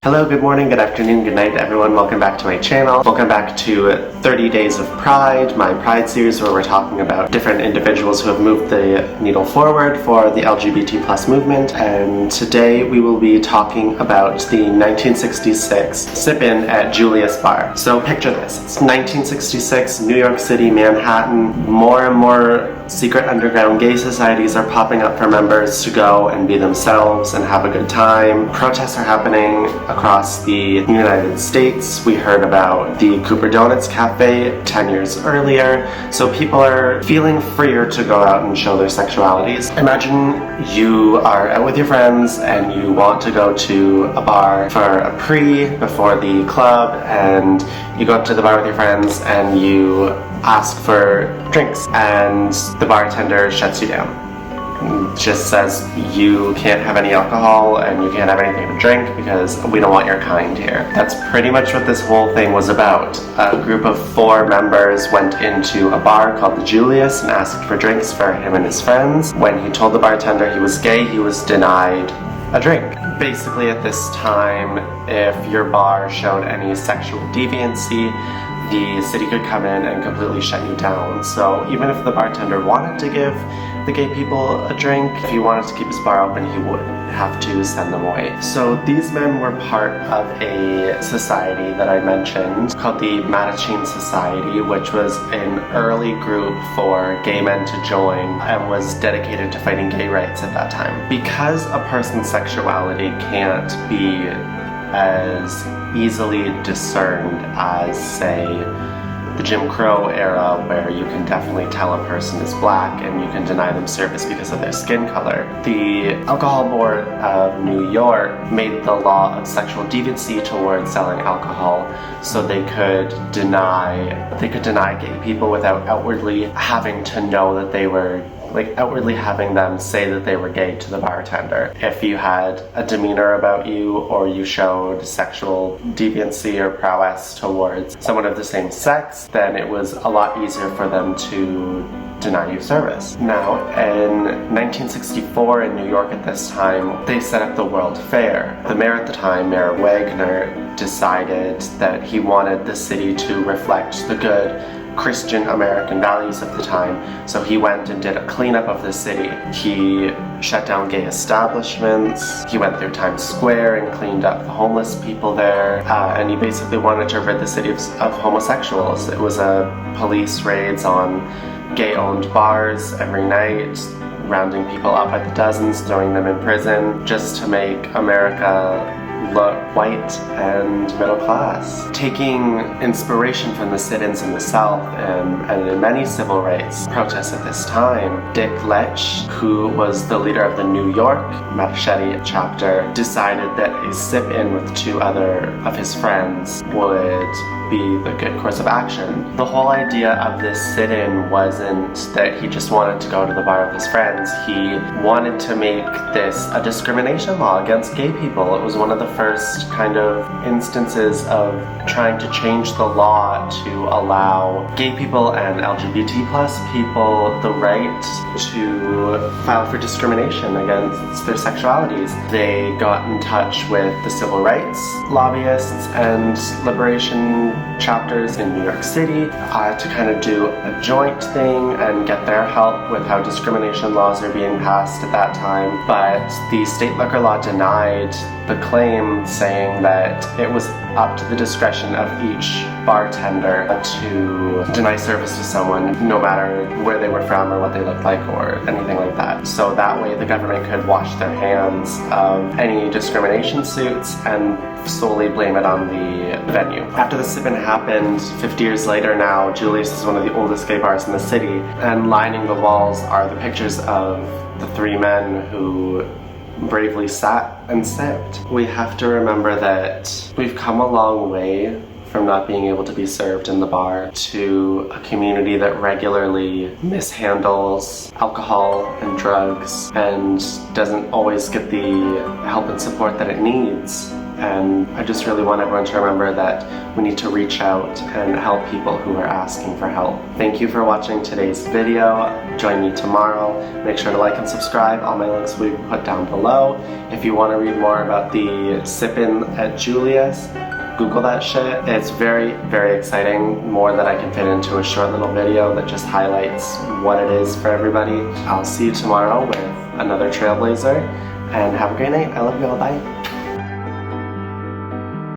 Hello, good morning, good afternoon, good night everyone. Welcome back to my channel. Welcome back to 30 Days of Pride, my Pride series where we're talking about different individuals who have moved the needle forward for the LGBT plus movement. And today we will be talking about the 1966 sip-in at Julius Bar. So picture this, it's 1966, New York City, Manhattan. More and more secret underground gay societies are popping up for members to go and be themselves and have a good time. Protests are happening across the United States. We heard about the Cooper Donuts Cafe 10 years earlier, so people are feeling freer to go out and show their sexualities. Imagine you are out with your friends and you want to go to a bar for a before the club, and you go up to the bar with your friends and you ask for drinks and the bartender shuts you down. Just says you can't have any alcohol and you can't have anything to drink because we don't want your kind here. That's pretty much what this whole thing was about. A group of 4 members went into a bar called the Julius and asked for drinks for him and his friends. When he told the bartender he was gay, he was denied a drink. Basically at this time, if your bar showed any sexual deviancy, the city could come in and completely shut you down. So even if the bartender wanted to give the gay people a drink, if he wanted to keep his bar open, he would have to send them away. So these men were part of a society that I mentioned called the Manhattan Society, which was an early group for gay men to join and was dedicated to fighting gay rights at that time. Because a person's sexuality can't be as easily discerned as, say, the Jim Crow era, where you can definitely tell a person is black and you can deny them service because of their skin color. The Alcohol Board of New York made the law of sexual deviancy towards selling alcohol so they could deny gay people without outwardly having to know that they were, outwardly having them say that they were gay to the bartender. If you had a demeanor about you or you showed sexual deviancy or prowess towards someone of the same sex, then it was a lot easier for them to deny you service. Now, in 1964 in New York at this time, they set up the World Fair. The mayor at the time, Mayor Wagner, decided that he wanted the city to reflect the good Christian American values of the time, so he went and did a cleanup of the city. He shut down gay establishments, he went through Times Square and cleaned up the homeless people there, and he basically wanted to rid the city of homosexuals. It was police raids on gay-owned bars every night, rounding people up by the dozens, throwing them in prison, just to make America look white and middle class. Taking inspiration from the sit-ins in the South and in many civil rights protests at this time, Dick Letch, who was the leader of the New York Machete chapter, decided that a sip-in with 2 other of his friends would be the good course of action. The whole idea of this sit-in wasn't that he just wanted to go to the bar with his friends. He wanted to make this a discrimination law against gay people. It was one of the first kind of instances of trying to change the law to allow gay people and LGBT plus people the right to file for discrimination against their sexualities. They got in touch with the civil rights lobbyists and liberation chapters in New York City to kind of do a joint thing and get their help with how discrimination laws are being passed at that time. But the state liquor law denied the claim, saying that it was up to the discretion of each bartender to deny service to someone, no matter where they were from or what they looked like or anything like that. So that way the government could wash their hands of any discrimination suits and solely blame it on the venue. After the sip-in happened, 50 years later now, Julius is one of the oldest gay bars in the city, and lining the walls are the pictures of the 3 men who bravely sat and sipped. We have to remember that we've come a long way from not being able to be served in the bar, to a community that regularly mishandles alcohol and drugs and doesn't always get the help and support that it needs. And I just really want everyone to remember that we need to reach out and help people who are asking for help. Thank you for watching today's video. Join me tomorrow. Make sure to like and subscribe. All my links will be put down below. If you want to read more about the sip-in at Julia's, Google that shit. It's very, very exciting. More that I can fit into a short little video that just highlights what it is for everybody. I'll see you tomorrow with another trailblazer, and have a great night. I love you all. Bye.